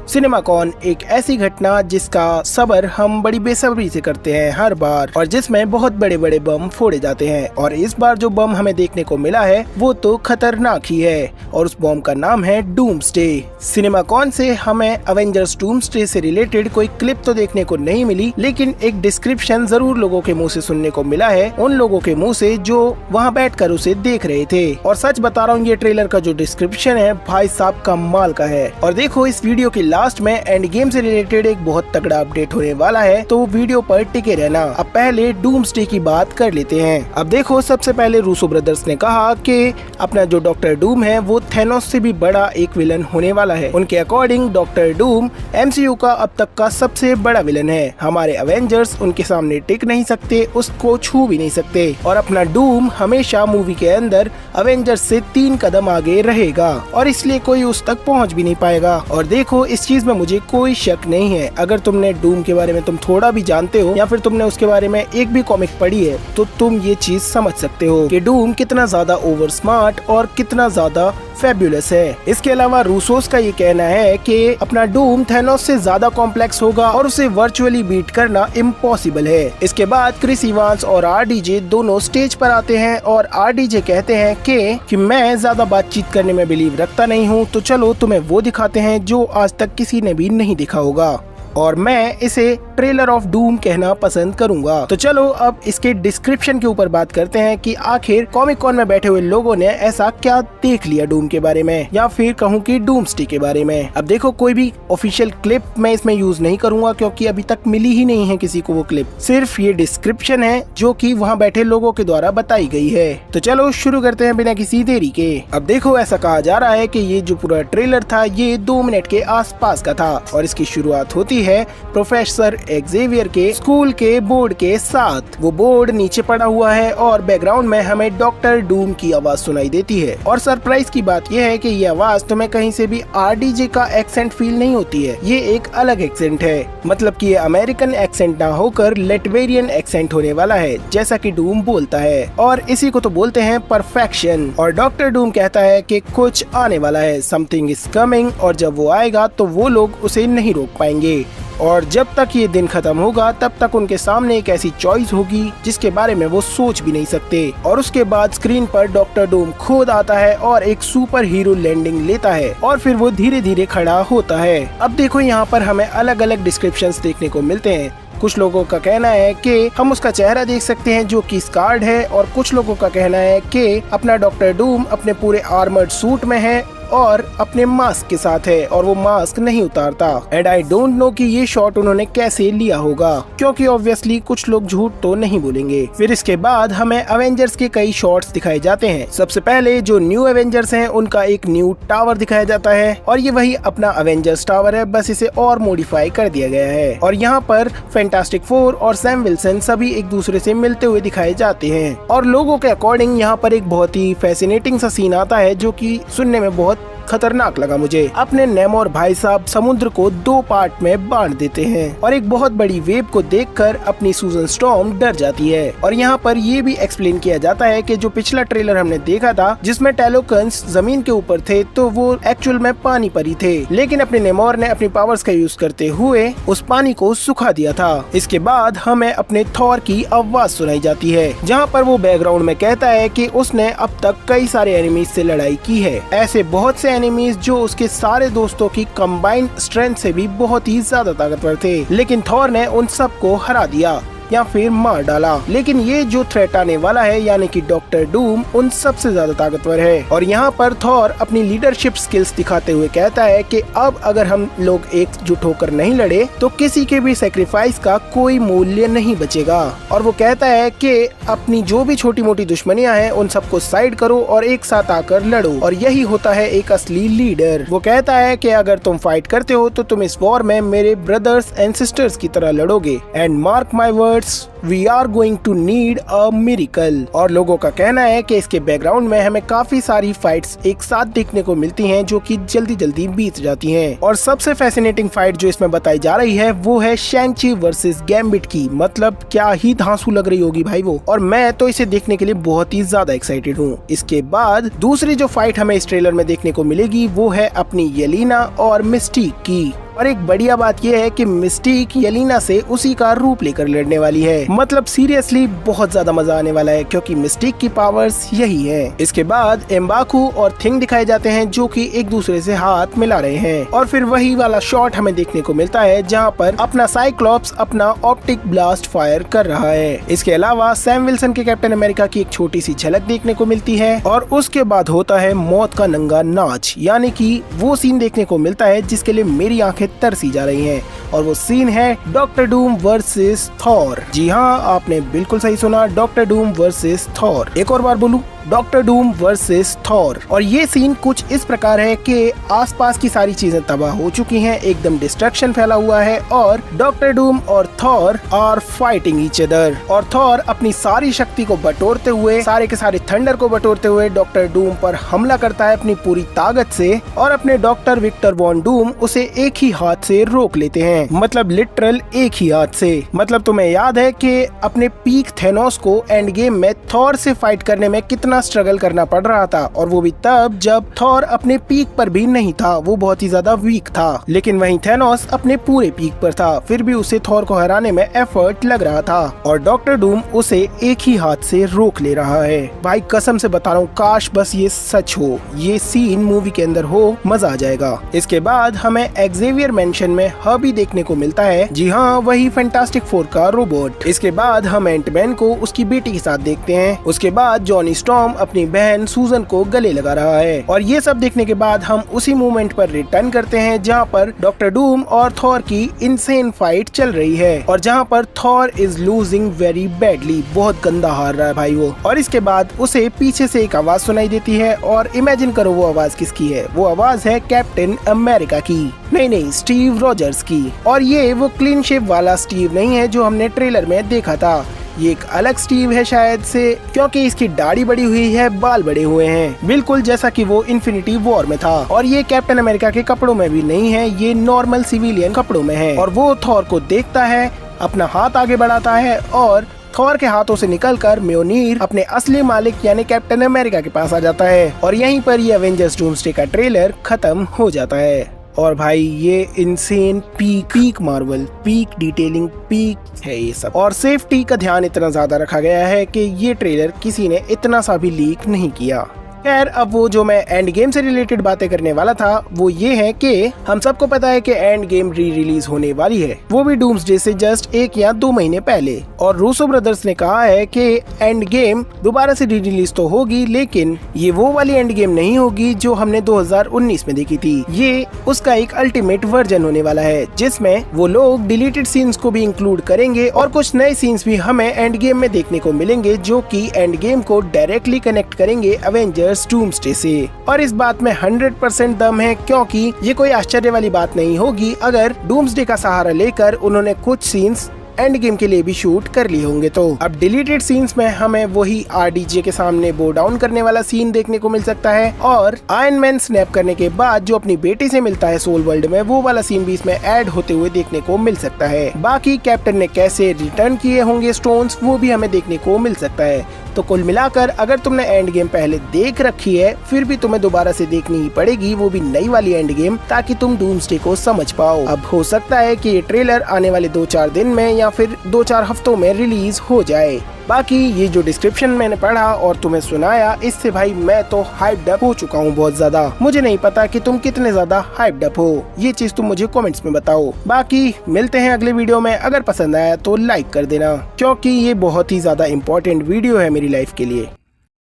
सिनेमाकॉन एक ऐसी घटना जिसका सब्र हम बड़ी बेसब्री से करते हैं हर बार, और जिसमें बहुत बड़े बड़े बम फोड़े जाते हैं। और इस बार जो बम हमें देखने को मिला है वो तो खतरनाक ही है, और उस बम का नाम है डूम्सडे। सिनेमाकॉन से हमें अवेंजर्स डूम्सडे से रिलेटेड कोई क्लिप तो देखने को नहीं मिली, लेकिन एक डिस्क्रिप्शन जरूर लोगों के मुँह से सुनने को मिला है, उन लोगों के मुँह से जो वहाँ बैठकर उसे देख रहे थे। और सच बता रहा हूँ, ये ट्रेलर का जो डिस्क्रिप्शन है भाई साहब कमाल का है। और देखो, इस वीडियो की लास्ट में एंड गेम से रिलेटेड एक बहुत तगड़ा अपडेट होने वाला है, तो वीडियो पर टिके रहना। अब पहले डूम्सडे की बात कर लेते हैं। अब देखो, सबसे पहले रूसो ब्रदर्स ने कहा कि अपना जो डॉक्टर डूम है वो थैनोस से भी बड़ा एक विलन होने वाला है। उनके अकॉर्डिंग डॉक्टर डूम एमसीयू का अब तक का सबसे बड़ा विलन है। हमारे अवेंजर्स उनके सामने टिक नहीं सकते, उसको छू भी नहीं सकते, और अपना डूम हमेशा मूवी के अंदर अवेंजर्स से 3 कदम आगे रहेगा, और इसलिए कोई उस तक पहुंच भी नहीं पाएगा। और देखो, इस चीज में मुझे कोई शक नहीं है। अगर तुमने डूम के बारे में तुम थोड़ा भी जानते हो या फिर तुमने उसके बारे में एक भी कॉमिक पढ़ी है, तो तुम ये चीज समझ सकते हो कि डूम कितना ज्यादा ओवर स्मार्ट और कितना ज्यादा फैब्युलस है। इसके अलावा रूसोस का ये कहना है कि अपना डूम थैनोस से ज्यादा कॉम्प्लेक्स होगा और उसे वर्चुअली बीट करना इम्पॉसिबल है। इसके बाद क्रिस इवांस और आरडीजे दोनों स्टेज पर आते हैं, और आरडीजे कहते हैं कि मैं ज्यादा बातचीत करने में बिलीव रखता नहीं हूँ, तो चलो तुम्हें वो दिखाते हैं जो आज तक किसी ने भी नहीं देखा होगा, और मैं इसे ट्रेलर ऑफ डूम कहना पसंद करूंगा। तो चलो अब इसके डिस्क्रिप्शन के ऊपर बात करते हैं कि आखिर कॉमिक कॉन में बैठे हुए लोगों ने ऐसा क्या देख लिया डूम के बारे में, या फिर कहूँ कि डूम्सडे के बारे में। अब देखो, कोई भी ऑफिशियल क्लिप मैं इसमें यूज नहीं करूंगा, क्योंकि अभी तक मिली ही नहीं है किसी को वो क्लिप। सिर्फ ये डिस्क्रिप्शन है जो कि वहाँ बैठे लोगों के द्वारा बताई गई है। तो चलो शुरू करते हैं बिना किसी देरी के। अब देखो, ऐसा कहा जा रहा है कि ये जो पूरा ट्रेलर था ये 2 मिनट के आसपास का था, और इसकी शुरुआत होती है प्रोफेसर एक्जेवियर के स्कूल के बोर्ड के साथ। वो बोर्ड नीचे पड़ा हुआ है और बैकग्राउंड में हमें डॉक्टर डूम की आवाज सुनाई देती है। और सरप्राइज की बात यह है कि ये आवाज तुम्हें कहीं से भी आरडीजे का एक्सेंट फील नहीं होती है। ये एक अलग एक्सेंट है, मतलब कि ये अमेरिकन एक्सेंट ना होकर लेटवेरियन एक्सेंट होने वाला है, जैसा कि डूम बोलता है, और इसी को तो बोलते हैं परफेक्शन। और डॉक्टर डूम कहता है कि कुछ आने वाला है, समथिंग इज कमिंग, और जब वो आएगा तो वो लोग उसे नहीं रोक पाएंगे। और जब तक ये दिन खत्म होगा तब तक उनके सामने एक ऐसी चॉइस होगी जिसके बारे में वो सोच भी नहीं सकते। और उसके बाद स्क्रीन पर डॉक्टर डूम खुद आता है और एक सुपर हीरो लैंडिंग लेता है, और फिर वो धीरे धीरे खड़ा होता है। अब देखो, यहाँ पर हमें अलग अलग डिस्क्रिप्शंस देखने को मिलते हैं। कुछ लोगों का कहना है कि हम उसका चेहरा देख सकते हैं जो कि स्कार्ड है, और कुछ लोगों का कहना है कि अपना डॉक्टर डूम अपने पूरे आर्मर्ड सूट में है और अपने मास्क के साथ है, और वो मास्क नहीं उतारता। एंड आई डोंट नो कि ये शॉट उन्होंने कैसे लिया होगा, क्योंकि ऑब्वियसली कुछ लोग झूठ तो नहीं बोलेंगे। फिर इसके बाद हमें अवेंजर्स के कई शॉट्स दिखाए जाते हैं। सबसे पहले जो न्यू अवेंजर्स हैं उनका एक न्यू टावर दिखाया जाता है, और ये वही अपना अवेंजर्स टावर है, बस इसे और मॉडिफाई कर दिया गया है। और यहाँ पर फैंटास्टिक फोर और सैम विल्सन सभी एक दूसरे से मिलते हुए दिखाए जाते हैं। और लोगों के अकॉर्डिंग यहाँ पर एक बहुत ही फैसिनेटिंग सा सीन आता है जो कि सुनने में बहुत खतरनाक लगा मुझे। अपने नेमोर भाई साहब समुद्र को 2 पार्ट में बांट देते हैं, और एक बहुत बड़ी वेव को देखकर अपनी सूजन स्टॉर्म डर जाती है। और यहाँ पर ये भी एक्सप्लेन किया जाता है कि जो पिछला ट्रेलर हमने देखा था जिसमें टैलोकन्स जमीन के ऊपर थे, तो वो एक्चुअल में पानी पर ही थे, लेकिन अपने नेमोर ने अपनी पावर्स का यूज करते हुए उस पानी को सुखा दिया था। इसके बाद हमें अपने थॉर की आवाज सुनाई जाती है, जहाँ पर वो बैकग्राउंड में कहता है कि उसने अब तक कई सारे एनिमीज से लड़ाई की है, ऐसे बहुत से एनिमीज जो उसके सारे दोस्तों की कंबाइंड स्ट्रेंथ से भी बहुत ही ज्यादा ताकतवर थे, लेकिन थॉर ने उन सबको हरा दिया या फिर मार डाला। लेकिन ये जो थ्रेट आने वाला है, यानी कि डॉक्टर डूम, उन सबसे ज्यादा ताकतवर है। और यहाँ पर थॉर अपनी लीडरशिप स्किल्स दिखाते हुए कहता है कि अब अगर हम लोग एकजुट होकर नहीं लड़े तो किसी के भी सेक्रीफाइस का कोई मूल्य नहीं बचेगा। और वो कहता है कि अपनी जो भी छोटी मोटी दुश्मनियां हैं उन सबको साइड करो और एक साथ आकर लड़ो, और यही होता है एक असली लीडर। वो कहता है कि अगर तुम फाइट करते हो तो तुम इस वॉर में मेरे ब्रदर्स एंड सिस्टर्स की तरह लड़ोगे, and mark my words, we are going to need a miracle। और लोगों का कहना है कि इसके बैकग्राउंड में हमें काफी सारी फाइट्स एक साथ देखने को मिलती हैं जो कि जल्दी जल्दी बीत जाती हैं। और सबसे फैसिनेटिंग फाइट जो इसमें बताई जा रही है वो है शैंग-ची वर्सेस गैम्बिट की। मतलब क्या ही धांसू लग रही होगी भाई वो, और मैं तो इसे देखने के लिए बहुत ही ज्यादा एक्साइटेड हूँ। इसके बाद दूसरी जो फाइट हमें इस ट्रेलर में देखने को मिलेगी वो है अपनी येलेना और मिस्टीक की। और एक बढ़िया बात यह है कि मिस्टिक येलेना से उसी का रूप लेकर लड़ने वाली है। मतलब सीरियसली बहुत ज्यादा मजा आने वाला है क्योंकि मिस्टिक की पावर्स यही है। इसके बाद एम्बाकू और थिंग दिखाए जाते हैं जो कि एक दूसरे से हाथ मिला रहे हैं और फिर वही वाला शॉट हमें देखने को मिलता है जहाँ पर अपना साइक्लॉप्स अपना ऑप्टिक ब्लास्ट फायर कर रहा है। इसके अलावा सैम विल्सन के कैप्टन अमेरिका की एक छोटी सी झलक देखने को मिलती है और उसके बाद होता है मौत का नंगा नाच, यानी कि वो सीन देखने को मिलता है जिसके लिए मेरी आंखें तरसी जा रही हैं और वो सीन है डॉक्टर डूम वर्सेस थॉर। जी हाँ, आपने बिल्कुल सही सुना, डॉक्टर डूम वर्सेस थॉर। एक और बार बोलूं, डॉक्टर डूम वर्सेस थॉर। और ये सीन कुछ इस प्रकार है कि आसपास की सारी चीजें तबाह हो चुकी हैं, एकदम डिस्ट्रक्शन फैला हुआ है और डॉक्टर डूम और Thor are fighting each other. और थॉर अपनी सारी शक्ति को बटोरते हुए, सारे के सारे थंडर को बटोरते हुए डॉक्टर डूम पर हमला करता है अपनी पूरी ताकत से और अपने डॉक्टर विक्टर वॉन डूम उसे एक ही हाथ से रोक लेते हैं। मतलब लिटरल एक ही हाथ से। मतलब तुम्हें याद है कि अपने पीक थेनोस को एंड गेम में थॉर से फाइट करने में कितना स्ट्रगल करना पड़ रहा था, और वो भी तब जब थॉर अपने पीक पर भी नहीं था, वो बहुत ही ज्यादा वीक था। लेकिन वहीं थेनोस अपने पूरे पीक पर था, फिर भी उसे थॉर को हराने में एफर्ट लग रहा था और डॉक्टर डूम उसे एक ही हाथ से रोक ले रहा है। भाई कसम से बता रहा हूँ, काश बस ये सच हो, ये सीन मूवी के अंदर हो, मजा आ जाएगा। इसके बाद हमें एक्जेवियर मेंशन में हर्बी देखने को मिलता है। जी हाँ, वही फैंटास्टिक फोर का रोबोट। इसके बाद हम एंटमैन को उसकी बेटी के साथ देखते हैं। उसके बाद जॉनी स्टॉर्म अपनी बहन सूजन को गले लगा रहा है और ये सब देखने के बाद हम उसी मोमेंट पर रिटर्न करते हैं जहाँ पर डॉक्टर डूम और थॉर की इनसेन फाइट चल रही है और जहाँ पर Thor is losing very badly, बहुत गंदा हार रहा है भाई वो। और इसके बाद उसे पीछे से एक आवाज सुनाई देती है और इमेजिन करो वो आवाज किसकी है। वो आवाज है कैप्टन अमेरिका की, नहीं स्टीव रॉजर्स की। और ये वो क्लीन शेव वाला स्टीव नहीं है जो हमने ट्रेलर में देखा था, ये एक अलग स्टीव है शायद से, क्योंकि इसकी दाढ़ी बड़ी हुई है, बाल बड़े हुए हैं, बिल्कुल जैसा कि वो इन्फिनिटी वॉर में था। और ये कैप्टन अमेरिका के कपड़ों में भी नहीं है, ये नॉर्मल सिविलियन कपड़ों में है। और वो थॉर को देखता है, अपना हाथ आगे बढ़ाता है और थॉर के हाथों से निकलकर म्योनीर अपने असली मालिक यानी कैप्टन अमेरिका के पास आ जाता है और यहीं पर ये एवेंजर्स डूम्सडे का ट्रेलर खत्म हो जाता है। और भाई ये insane peak Marvel, peak detailing, peak है ये सब। और सेफ्टी का ध्यान इतना ज्यादा रखा गया है कि ये ट्रेलर किसी ने इतना सा भी लीक नहीं किया। खैर, अब वो जो मैं एंड गेम से रिलेटेड बातें करने वाला था वो ये है कि हम सबको पता है कि एंड गेम री रिलीज होने वाली है, वो भी डूम्सडे से जस्ट 1 या 2 महीने पहले। और रूसो ब्रदर्स ने कहा है कि एंड गेम दोबारा से री रिलीज तो होगी, लेकिन ये वो वाली एंड गेम नहीं होगी जो हमने 2019 में देखी थी। ये उसका एक अल्टीमेट वर्जन होने वाला है जिसमें वो लोग डिलीटेड सीन्स को भी इंक्लूड करेंगे और कुछ नए सीन्स भी हमें एंड गेम में देखने को मिलेंगे जो कि एंड गेम को डायरेक्टली कनेक्ट करेंगे एवेंजर्स डूम्सडे से। और इस बात में 100% दम है, क्योंकि ये कोई आश्चर्य वाली बात नहीं होगी अगर डूम्सडे का सहारा लेकर उन्होंने कुछ सीन्स एंड गेम के लिए भी शूट कर लिए होंगे। तो अब डिलीटेड सीन्स में हमें वही आरडीजे के सामने बो डाउन करने वाला सीन देखने को मिल सकता है और आयरन मैन स्नैप करने के बाद जो अपनी बेटी से मिलता है सोल वर्ल्ड में, वो वाला सीन भी इसमें ऐड होते हुए देखने को मिल सकता है। बाकी कैप्टन ने कैसे रिटर्न किए होंगे स्टोन्स, वो भी हमें देखने को मिल सकता है। तो कुल मिलाकर अगर तुमने एंड गेम पहले देख रखी है, फिर भी तुम्हें दोबारा से देखनी ही पड़ेगी, वो भी नई वाली एंड गेम, ताकि तुम डूम्सडे को समझ पाओ। अब हो सकता है कि ये ट्रेलर आने वाले 2-4 दिन में या फिर 2-4 हफ्तों में रिलीज हो जाए। बाकी ये जो डिस्क्रिप्शन मैंने पढ़ा और तुम्हें सुनाया, इससे भाई मैं तो हाइप्ड अप हो चुका हूँ बहुत ज्यादा। मुझे नहीं पता कि तुम कितने ज्यादा हाइप्ड अप हो, ये चीज तुम मुझे कमेंट्स में बताओ। बाकी मिलते हैं अगले वीडियो में। अगर पसंद आया तो लाइक कर देना, क्योंकि ये बहुत ही ज्यादा इम्पोर्टेंट वीडियो है मेरी लाइफ के लिए।